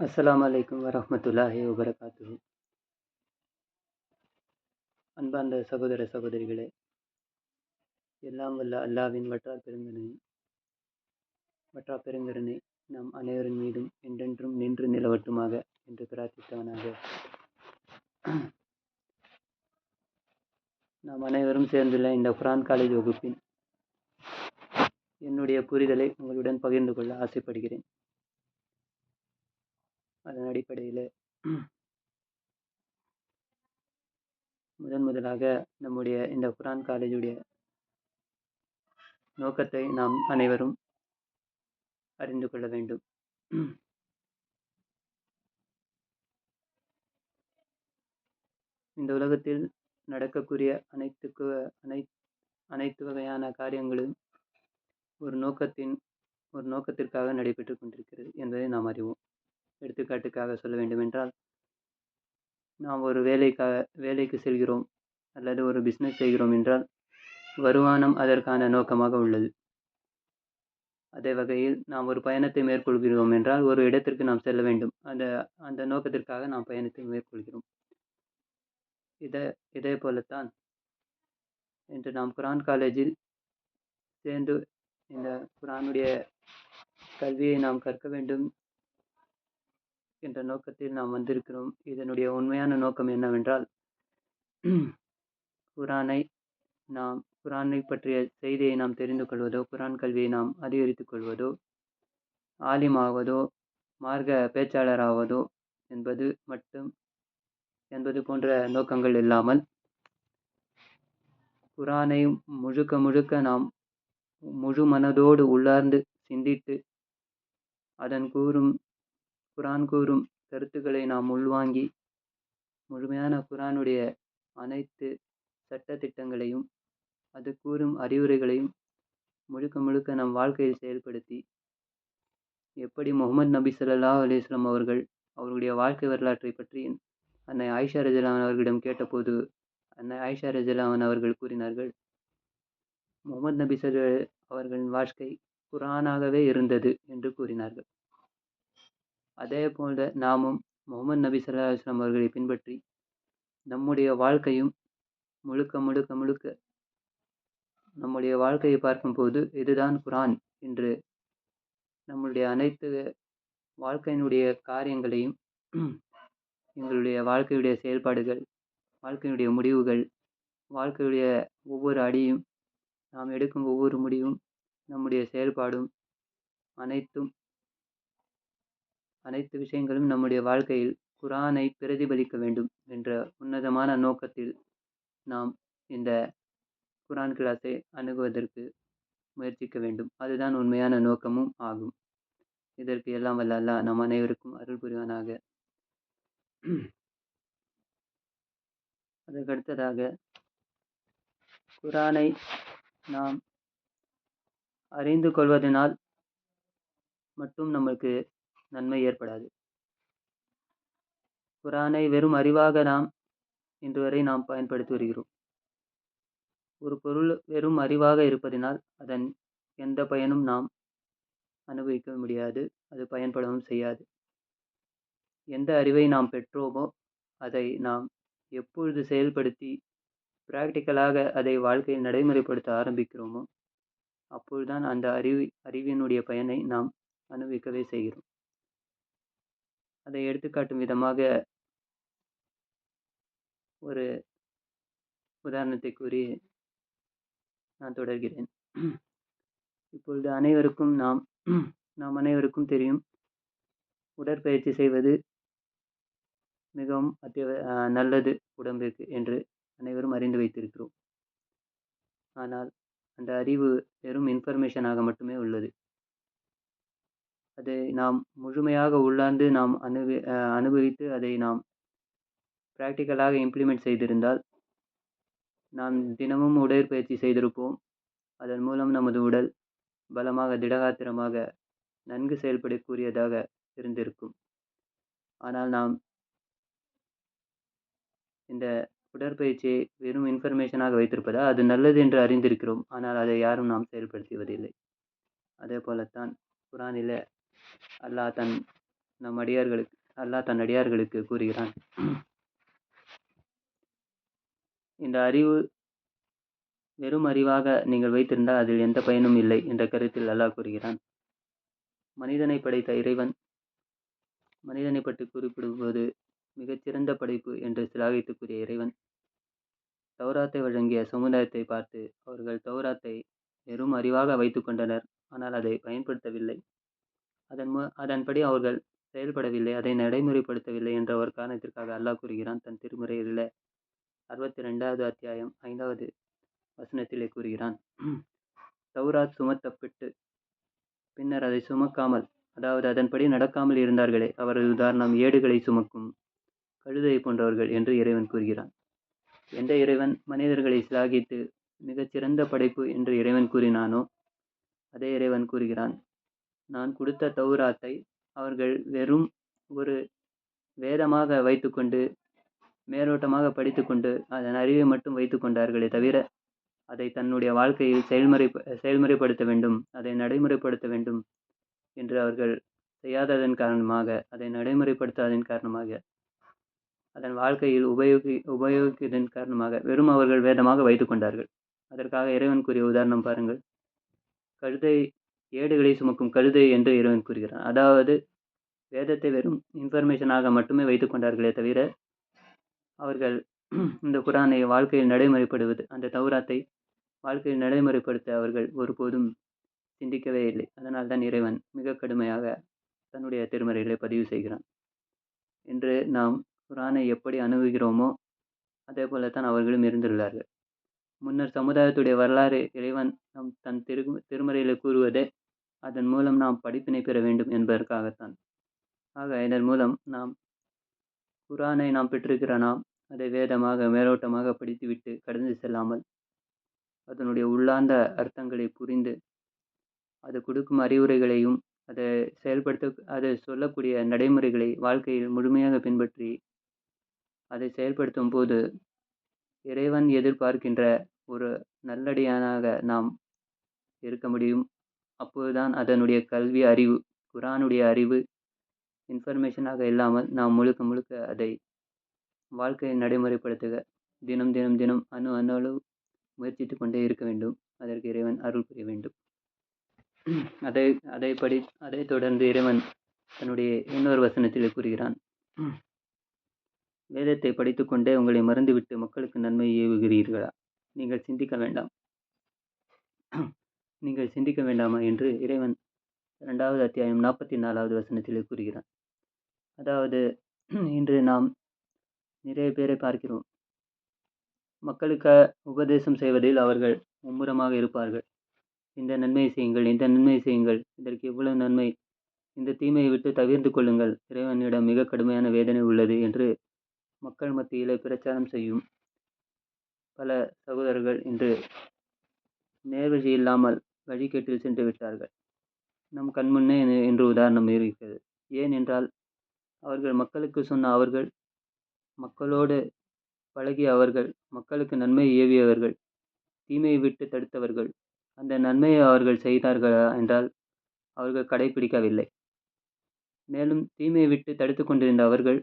அஸ்ஸலாமு அலைக்கும் வரஹ்மத்துல்லாஹி வபரகாத்துஹு. அன்பார்ந்த சகோதர சகோதரிகளே, எல்லாம் வல்ல அல்லாஹ்வின் வற்றா பெருங்கருணை நம் அனைவரின் மீதும் என்றென்றும் நின்று நிலவட்டுமாக என்று பிரார்த்தித்தவனாக, நாம் அனைவரும் சேர்ந்துள்ள இந்த குர்ஆன் காலேஜ் வகுப்பின் என்னுடைய புரிதலை உங்களுடன் பகிர்ந்து கொள்ள ஆசைப்படுகிறேன். அதன் அடிப்படையில் முதலாக நம்முடைய இந்த குர்ஆன் காலேஜுடைய நோக்கத்தை நாம் அனைவரும் அறிந்து கொள்ள வேண்டும். இந்த உலகத்தில் நடக்கக்கூடிய அனைத்து வகையான காரியங்களும் ஒரு நோக்கத்திற்காக நடைபெற்று கொண்டிருக்கிறது என்பதை நாம் அறிவோம். எடுத்துக்காட்டுக்காக சொல்ல வேண்டுமென்றால், நாம் ஒரு வேலைக்கு செல்கிறோம் அல்லது ஒரு பிஸ்னஸ் செய்கிறோம் என்றால் வருமானம் அதற்கான நோக்கமாக உள்ளது. அதே வகையில் நாம் ஒரு பயணத்தை மேற்கொள்கிறோம் என்றால் ஒரு இடத்திற்கு நாம் செல்ல வேண்டும். அந்த நோக்கத்திற்காக நாம் பயணத்தை மேற்கொள்கிறோம். இதே போலத்தான் இன்று நாம் குர்ஆன் காலேஜில் சேர்ந்து இந்த குர்ஆனுடைய கல்வியை நாம் கற்க வேண்டும் என்ற நோக்கத்தில் நாம் வந்திருக்கிறோம். இதனுடைய உண்மையான நோக்கம் என்னவென்றால், குர்ஆனை பற்றிய செய்தியை நாம் தெரிந்து கொள்வதோ, குர்ஆன் கல்வியை நாம் அதிகரித்துக் கொள்வதோ, ஆலிமாவதோ, மார்க்க பேச்சாளராவதோ என்பது போன்ற நோக்கங்கள் இல்லாமல், குர்ஆனை முழுக்க நாம் முழு மனதோடு உள்ளார்ந்து சிந்தித்து குர்ஆன் கூறும் கருத்துக்களை நாம் உள்வாங்கி முழுமையான குர்ஆனுடைய அனைத்து சட்ட திட்டங்களையும் அது கூறும் அறிவுரைகளையும் முழுக்க நம் வாழ்க்கையில் செயல்படுத்தி, எப்படி முஹம்மது நபி ஸல்லல்லாஹு அலைஹி வஸல்லம் அவர்களுடைய வாழ்க்கை வரலாற்றை பற்றி அன்னை ஆயிஷா ரலியல்லாஹு அன்ஹா அவர்களிடம் கேட்டபோது அன்னை ஆயிஷா ரலியல்லாஹு அன்ஹா அவர்கள் கூறினார்கள், முஹம்மது நபி அவர்களின் வாழ்க்கை குர்ஆனாகவே இருந்தது என்று கூறினார்கள். அதே போல நாமும் முஹம்மது நபி ஸல்லல்லாஹு அலைஹி வஸல்லம் அவர்களை பின்பற்றி நம்முடைய வாழ்க்கையும் முழுக்க நம்முடைய வாழ்க்கையை பார்க்கும்போது இதுதான் குர்ஆன் என்று நம்முடைய அனைத்து வாழ்க்கையினுடைய காரியங்களையும், எங்களுடைய வாழ்க்கையுடைய செயல்பாடுகள், வாழ்க்கையினுடைய முடிவுகள், வாழ்க்கையுடைய ஒவ்வொரு அடியும், நாம் எடுக்கும் ஒவ்வொரு முடிவும், நம்முடைய செயல்பாடும் அனைத்து விஷயங்களும் நம்முடைய வாழ்க்கையில் குர்ஆனை பிரதிபலிக்க வேண்டும் என்ற உன்னதமான நோக்கத்தில் நாம் இந்த குர்ஆன் கிளாஸை அணுகுவதற்கு முயற்சிக்க வேண்டும். அதுதான் உண்மையான நோக்கமும் ஆகும். இதற்கு எல்லாம் வல்ல அல்லாஹ் நம் அனைவருக்கும் அருள் புரிவானாக. அதற்கடுத்ததாக, குர்ஆனை நாம் அறிந்து கொள்வதனால் மட்டும் நமக்கு நன்மை ஏற்படாது. குர்ஆனை வெறும் அறிவாக நாம் இன்று வரை நாம் பயன்படுத்தி வருகிறோம். ஒரு பொருள் வெறும் அறிவாக இருப்பதினால் அதன் எந்த பயனும் நாம் அனுபவிக்க முடியாது, அது பயன்படவும் செய்யாது. எந்த அறிவை நாம் பெற்றோமோ அதை நாம் எப்பொழுது செயல்படுத்தி பிராக்டிக்கலாக அதை வாழ்க்கையில் நடைமுறைப்படுத்த ஆரம்பிக்கிறோமோ அப்பொழுதுதான் அந்த அறிவினுடைய பயனை நாம் அனுபவிக்கவே செய்கிறோம். அதை எடுத்துக்காட்டும் விதமாக ஒரு உதாரணத்தை கூறி நான் தொடர்கிறேன். இப்பொழுது நாம் அனைவருக்கும் தெரியும், உடற்பயிற்சி செய்வது மிகவும் நல்லது உடம்பிற்கு என்று அனைவரும் அறிந்து வைத்திருக்கிறோம். ஆனால் அந்த அறிவு வெறும் இன்ஃபர்மேஷனாக மட்டுமே உள்ளது. அதை நாம் முழுமையாக உள்ளார்ந்து நாம் அனுபவித்து அதை நாம் பிராக்டிக்கலாக இம்ப்ளிமெண்ட் செய்திருந்தால் நாம் தினமும் உடற்பயிற்சி செய்திருப்போம். அதன் மூலம் நமது உடல் பலமாக, திடகாத்திரமாக, நன்கு செயல்படக்கூடியதாக இருந்திருக்கும். ஆனால் நாம் இந்த உடற்பயிற்சியை வெறும் இன்ஃபர்மேஷனாக வைத்திருப்பதால் அது நல்லது என்று அறிந்திருக்கிறோம். ஆனால் அதை யாரும் நாம் செயல்படுத்துவதில்லை. அதே போலத்தான் குர்ஆனில் அல்லாஹ் தன் நம் அடியார்களுக்கு அல்லாஹ் தன் அடியார்களுக்கு கூறுகிறான். இந்த அறிவு வெறும் அறிவாக நீங்கள் வைத்திருந்தால் அதில் எந்த பயனும் இல்லை என்ற கருத்தில் அல்லாஹ் கூறுகிறான். மனிதனை படைத்த இறைவன் மனிதனை பற்றி குறிப்பிடும்போது மிகச்சிறந்த படைப்பு என்று சிலாகித்துக்குரிய இறைவன் தௌராத்தை வழங்கிய சமுதாயத்தை பார்த்து அவர்கள் தௌராத்தை வெறும் அறிவாக வைத்து கொண்டனர், ஆனால் அதை பயன்படுத்தவில்லை, அதன்படி அவர்கள் செயல்படவில்லை, அதை நடைமுறைப்படுத்தவில்லை என்ற ஒரு காரணத்திற்காக அல்லாஹ் கூறுகிறான் தன் திருமுறையில் 62வது அத்தியாயம் 5வது வசனத்திலே கூறுகிறான். தௌராத் சுமத்தப்பட்டு பின்னர் அதை சுமக்காமல், அதாவது அதன்படி நடக்காமல் இருந்தார்களே, அவரது உதாரணம் ஏடுகளை சுமக்கும் கழுதை போன்றவர்கள் என்று இறைவன் கூறுகிறான். எந்த இறைவன் மனிதர்களை சிலாகித்து மிகச்சிறந்த படைப்பு என்று இறைவன் கூறினானோ அதே இறைவன் கூறுகிறான், நான் கொடுத்த தௌராத்தை அவர்கள் வெறும் ஒரு வேதமாக வைத்துக்கொண்டு மேலோட்டமாக படித்துக்கொண்டு அதன் அறிவை மட்டும் வைத்து கொண்டார்களே தவிர அதை தன்னுடைய வாழ்க்கையில் செயல்முறைப்படுத்த வேண்டும், அதை நடைமுறைப்படுத்த வேண்டும் என்று அவர்கள் செய்யாததன் காரணமாக, அதை நடைமுறைப்படுத்தாததன் காரணமாக, அதன் வாழ்க்கையில் உபயோகித்ததன் காரணமாக வெறும் அவர்கள் வேதமாக வைத்து கொண்டார்கள். அதற்காக இறைவன் கூறிய உதாரணம் பாருங்கள். கழுதை, ஏடுகளை சுமக்கும் கழுதை என்று இறைவன் கூறுகிறான். அதாவது வேதத்தை வெறும் இன்ஃபர்மேஷனாக மட்டுமே வைத்து கொண்டார்களே தவிர அவர்கள் இந்த குரானை வாழ்க்கையில் நடைமுறைப்படுவது, அந்த தௌராத்தை வாழ்க்கையில் நடைமுறைப்படுத்த அவர்கள் ஒருபோதும் சிந்திக்கவே இல்லை. அதனால் தான் இறைவன் மிக கடுமையாக தன்னுடைய திருமறைகளை பதிவு செய்கிறான். என்று நாம் குரானை எப்படி அணுகுகிறோமோ அதே போலத்தான் அவர்களும் இருந்துள்ளார்கள். முன்னர் சமுதாயத்துடைய வரலாறு இறைவன் தன் திருமறையில் கூறுவதே அதன் மூலம் நாம் படிப்பினை பெற வேண்டும் என்பதற்காகத்தான். ஆக இதன் மூலம் நாம் குரானை நாம் பெற்றிருக்கிற நாம் அதை வேதமாக மேலோட்டமாக படித்துவிட்டு கடந்து செல்லாமல் அதனுடைய உள்ளார்ந்த அர்த்தங்களை புரிந்து அது கொடுக்கும் அறிவுரைகளையும் அதை சொல்லக்கூடிய நடைமுறைகளை வாழ்க்கையில் முழுமையாக பின்பற்றி அதை செயல்படுத்தும் போது இறைவன் எதிர்பார்க்கின்ற ஒரு நல்லடியானாக நாம் இருக்க முடியும். அப்போதுதான் அதனுடைய கல்வி அறிவு, குரானுடைய அறிவு இன்ஃபர்மேஷனாக இல்லாமல் நாம் முழுக்க அதை வாழ்க்கையை நடைமுறைப்படுத்துக தினம் தினம் தினம் அணு முயற்சித்து கொண்டே இருக்க வேண்டும். அதற்கு இறைவன் அருள் புரிய வேண்டும். அதை தொடர்ந்து இறைவன் தன்னுடைய இன்னொரு வசனத்தில் கூறுகிறான், வேதத்தை படித்துக்கொண்டே உங்களை மறந்துவிட்டு மக்களுக்கு நன்மை ஏவுகிறீர்களா? நீங்கள் சிந்திக்க வேண்டாமா என்று இறைவன் 2வது அத்தியாயம் 44வது வசனத்தில் கூறுகிறான். அதாவது இன்று நாம் நிறைய பேரை பார்க்கிறோம், மக்களுக்கு உபதேசம் செய்வதில் அவர்கள் மும்முரமாக இருப்பார்கள். இந்த நன்மை செய்யுங்கள், இந்த நன்மை செய்யுங்கள், இதற்கு எவ்வளவு நன்மை, இந்த தீமையை விட்டு தவிர்த்து கொள்ளுங்கள், இறைவனிடம் மிக கடுமையான வேதனை உள்ளது என்று மக்கள் மத்தியில் பிரச்சாரம் செய்யும் பல சகோதரர்கள் இன்று நேர்வழி இல்லாமல் வழிகேட்டில் சென்று விட்டார்கள். நம் கண்முன்னே என்று உதாரணம் இருக்கிறது. ஏன் என்றால் அவர்கள் மக்களுக்கு சொன்ன அவர்கள், மக்களோடு பழகிய அவர்கள், மக்களுக்கு நன்மை ஏவியவர்கள், தீமையை விட்டு தடுத்தவர்கள், அந்த நன்மையை அவர்கள் செய்தார்களா என்றால் அவர்கள் கடைபிடிக்கவில்லை. மேலும் தீமையை விட்டு தடுத்து கொண்டிருந்த அவர்கள்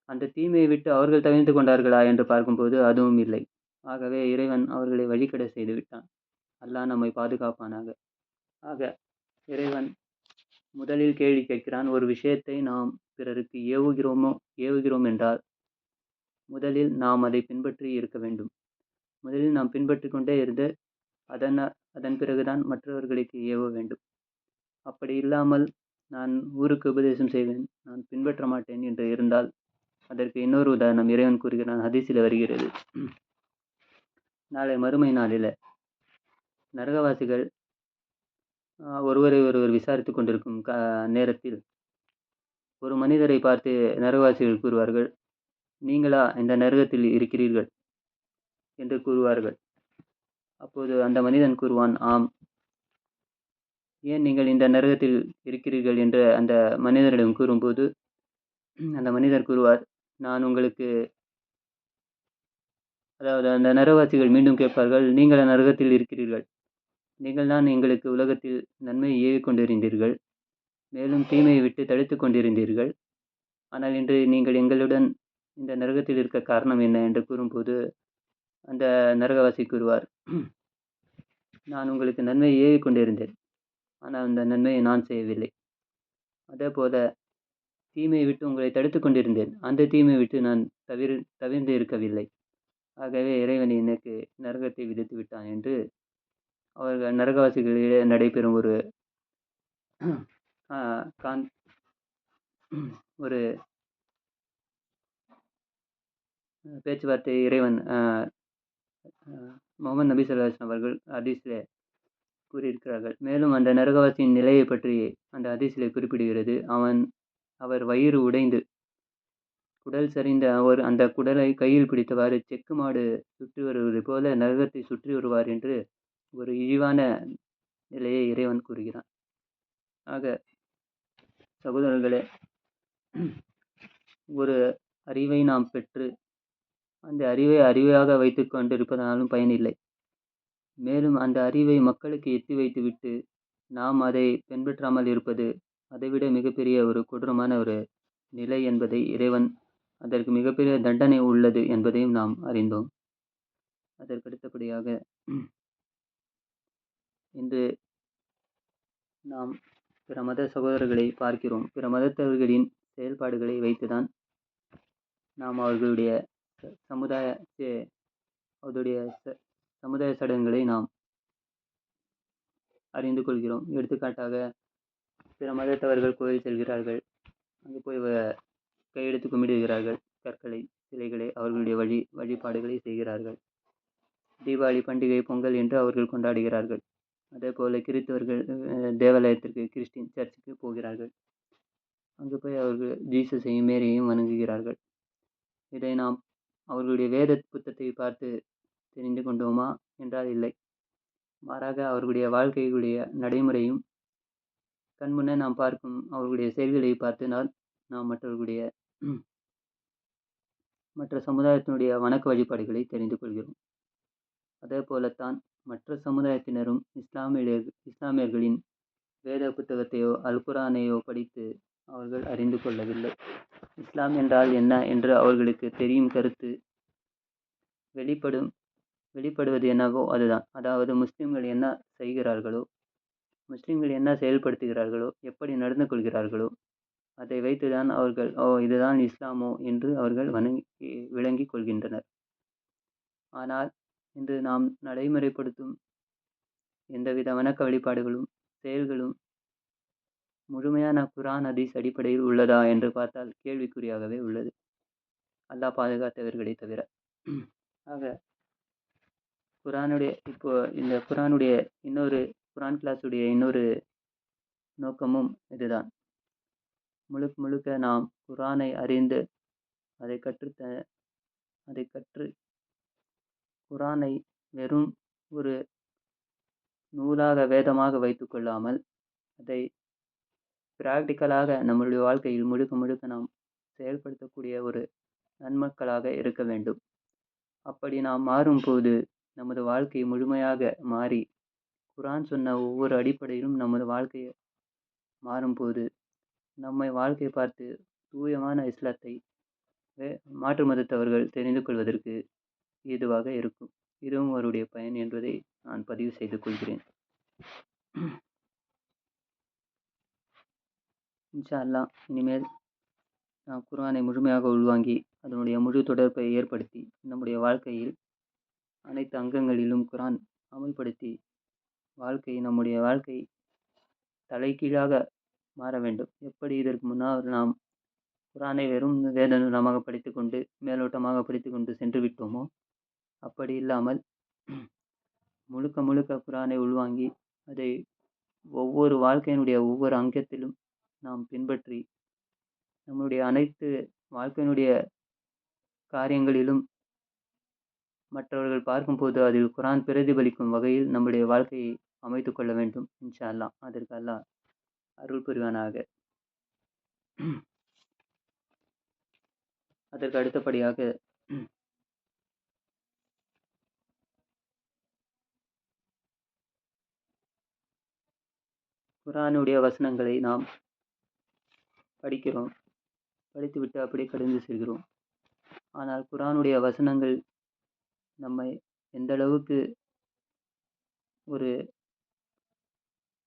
அந்த தீமையை விட்டு அவர்கள் தவிர்த்து கொண்டார்களா என்று பார்க்கும்போது அதுவும் இல்லை. ஆகவே இறைவன் அவர்களை வழிகட செய்து விட்டான். அல்லாஹ் நம்மை பாதுகாப்பானாக. ஆக இறைவன் முதலில் கேள்வி கேட்கிறான், ஒரு விஷயத்தை நாம் பிறருக்கு ஏவுகிறோம் என்றால் முதலில் நாம் அதை பின்பற்றி இருக்க வேண்டும். முதலில் நாம் பின்பற்றி கொண்டே இருந்து அதன் பிறகுதான் மற்றவர்களுக்கு ஏவ வேண்டும். அப்படி இல்லாமல் நான் ஊருக்கு உபதேசம் செய்வேன், நான் பின்பற்ற மாட்டேன் என்று இருந்தால் அதற்கு இன்னொரு உதாரணம் இறைவன் கூறுகிறான், ஹதீஸில் வருகிறது. நாளை மறுமை நாளில் நரகவாசிகள் ஒருவரை விசாரித்து கொண்டிருக்கும் நேரத்தில் ஒரு மனிதரை பார்த்து நரகவாசிகள் கூறுவார்கள், நீங்களா இந்த நரகத்தில் இருக்கிறீர்கள் என்று கூறுவார்கள். அப்போது அந்த மனிதன் கூறுவான், ஆம். ஏன் நீங்கள் இந்த நரகத்தில் இருக்கிறீர்கள் என்று அந்த மனிதரிடம் கூறும்போது அந்த மனிதர் கூறுவார், நான் உங்களுக்கு, அதாவது அந்த நரகவாசிகள் மீண்டும் கேட்பார்கள், நீங்கள் நரகத்தில் இருக்கிறீர்கள், நீங்கள் தான் எங்களுக்கு உலகத்தில் நன்மை ஏவி கொண்டிருந்தீர்கள், மேலும் தீமையை விட்டு தடுத்துக் கொண்டிருந்தீர்கள். ஆனால் இன்று நீங்கள் எங்களுடன் இந்த நரகத்தில் இருக்க காரணம் என்ன என்று கூறும்போது அந்த நரகவாசி கூறுவார், நான் உங்களுக்கு நன்மையை ஏவிக் கொண்டிருந்தேன், ஆனால் அந்த நன்மையை நான் செய்யவில்லை. அதேபோல தீமையை விட்டு உங்களை தடுத்துக் கொண்டிருந்தேன், அந்த தீமையை விட்டு நான் தவிர்ந்து இருக்கவில்லை. ஆகவே இறைவன் எனக்கு நரகத்தை விதித்து விட்டான் என்று அவர்கள் நரகவாசிகளிடையே நடைபெறும் ஒரு பேச்சுவார்த்தை இறைவன் முகமது நபி ஸல்லல்லாஹு அலைஹி வஸல்லம் அவர்கள் ஹதீஸிலே கூறியிருக்கிறார்கள். மேலும் அந்த நரகவாசியின் நிலையை பற்றி அந்த ஹதீஸிலே குறிப்பிடுகிறது. அவர் வயிறு உடைந்து குடல் சரிந்த அந்த குடலை கையில் பிடித்தவாறு செக்கு மாடு சுற்றி வருவது போல நரகத்தை சுற்றி வருவார் என்று ஒரு இழிவான நிலையை இறைவன் கூறுகிறான். ஆக சகோதரர்களே, ஒரு அறிவை நாம் பெற்று அந்த அறிவை அறிவாக வைத்துக் கொண்டிருப்பதனாலும் பயனில்லை. மேலும் அந்த அறிவை மக்களுக்கு எத்தி வைத்துவிட்டு நாம் அதை பின்பற்றாமல் இருப்பது அதைவிட மிகப்பெரிய ஒரு கொடூரமான ஒரு நிலை என்பதை இறைவன் அதற்கு மிகப்பெரிய தண்டனை உள்ளது என்பதையும் நாம் அறிந்தோம். அதற்கடுத்தபடியாக இன்று நாம் பிற மத சகோதரர்களை பார்க்கிறோம். பிற மதத்தவர்களின் செயல்பாடுகளை வைத்துதான் நாம் அவர்களுடைய சமுதாய சடங்குகளை நாம் அறிந்து கொள்கிறோம். எடுத்துக்காட்டாக பிற மதத்தவர்கள் கோயில் செல்கிறார்கள், அங்கு போய் கையெடுத்து கும்பிடுகிறார்கள், கற்களை சிலைகளை அவர்களுடைய வழிபாடுகளை செய்கிறார்கள். தீபாவளி பண்டிகை பொங்கல் என்று அவர்கள் கொண்டாடுகிறார்கள். அதே போல கிறிஸ்தவர்கள் தேவாலயத்திற்கு கிறிஸ்டின் சர்ச்சுக்கு போகிறார்கள், அங்கு போய் அவர்கள் ஜீசஸையும் மேரியையும் வணங்குகிறார்கள். இதை நாம் அவர்களுடைய வேத புத்தகத்தை பார்த்து தெரிந்து கொண்டோமா என்றால் இல்லை. மாறாக அவர்களுடைய வாழ்க்கையுடைய நடைமுறையும் கண்முன்னே நாம் பார்க்கும் அவர்களுடைய செயல்களை பார்த்தினால் நாம் மற்ற சமுதாயத்தினுடைய வணக்க வழிபாடுகளை தெரிந்து கொள்கிறோம். அதே போலத்தான் மற்ற சமுதாயத்தினரும் இஸ்லாமியர்களின் வேத புத்தகத்தையோ அல்குரானையோ படித்து அவர்கள் அறிந்து கொள்ளவில்லை. இஸ்லாம் என்றால் என்ன என்று அவர்களுக்கு தெரியும் கருத்து வெளிப்படுவது என்னவோ அதுதான். அதாவது முஸ்லிம்கள் என்ன செய்கிறார்களோ, முஸ்லிம்கள் என்ன செயல்படுத்துகிறார்களோ, எப்படி நடந்து கொள்கிறார்களோ அதை வைத்துதான் அவர்கள் இதுதான் இஸ்லாமோ என்று அவர்கள் விளங்கி கொள்கின்றனர். ஆனால் இன்று நாம் நடைமுறைப்படுத்தும் எந்தவித வணக்க வழிபாடுகளும் செயல்களும் முழுமையான குர்ஆன் ஹதீஸ் அடிப்படையில் உள்ளதா என்று பார்த்தால் கேள்விக்குறியாகவே உள்ளது, அல்லாஹ் பாதுகாத்தவர்களை தவிர. ஆக இந்த குர்ஆனுடைய குர்ஆன் கிளாஸுடைய இன்னொரு நோக்கமும் இதுதான். முழுக்க நாம் குர்ஆனை அறிந்து அதை கற்று குர்ஆனை வெறும் ஒரு நூலாக வேதமாக வைத்துக் கொள்ளாமல் அதை பிராக்டிக்கலாக நம்மளுடைய வாழ்க்கையில் முழுக்க நாம் செயல்படுத்தக்கூடிய ஒரு நன்மக்களாக இருக்க வேண்டும். அப்படி நாம் மாறும்போது நமது வாழ்க்கை முழுமையாக மாறி குர்ஆன் சொன்ன ஒவ்வொரு அடிப்படையிலும் நமது வாழ்க்கையை மாறும்போது நம்மை வாழ்க்கை பார்த்து தூயமான இஸ்லாத்தை மாற்று மதத்தவர்கள் தெரிந்து கொள்வதற்கு ஏதுவாக இருக்கும். இதுவும் அவருடைய பயன் என்பதை நான் பதிவு செய்து கொள்கிறேன். இன்ஷா அல்லாஹ் இனிமேல் நாம் குர்ஆனை முழுமையாக உள்வாங்கி அதனுடைய முழு தொடர்பை ஏற்படுத்தி நம்முடைய வாழ்க்கையில் அனைத்து அங்கங்களிலும் குர்ஆன் அமல்படுத்தி நம்முடைய வாழ்க்கை தலைகீழாக மாற வேண்டும். எப்படி இதற்கு முன்னால் நாம் குர்ஆனை வெறும் வேத நூலமாக படித்துக்கொண்டு மேலோட்டமாக படித்துக்கொண்டு சென்று விட்டோமோ, அப்படி இல்லாமல் முழுக்க குர்ஆனை உள்வாங்கி அதை ஒவ்வொரு வாழ்க்கையினுடைய ஒவ்வொரு அங்கத்திலும் நாம் பின்பற்றி நம்முடைய அனைத்து வாழ்க்கையினுடைய காரியங்களிலும் மற்றவர்கள் பார்க்கும்போது அதில் குர்ஆன் பிரதிபலிக்கும் வகையில் நம்முடைய வாழ்க்கையை அமைத்து கொள்ள வேண்டும். இன்ஷா அல்லாஹ் அதற்கு அல்லாஹ் அருள் புரிவானாக. அதற்கு அடுத்தபடியாக குர்ஆனுடைய வசனங்களை நாம் படிக்கிறோம். படித்துவிட்டு அப்படியே கடந்து செல்கிறோம். ஆனால் குர்ஆனுடைய வசனங்கள் நம்மை எந்த அளவுக்கு ஒரு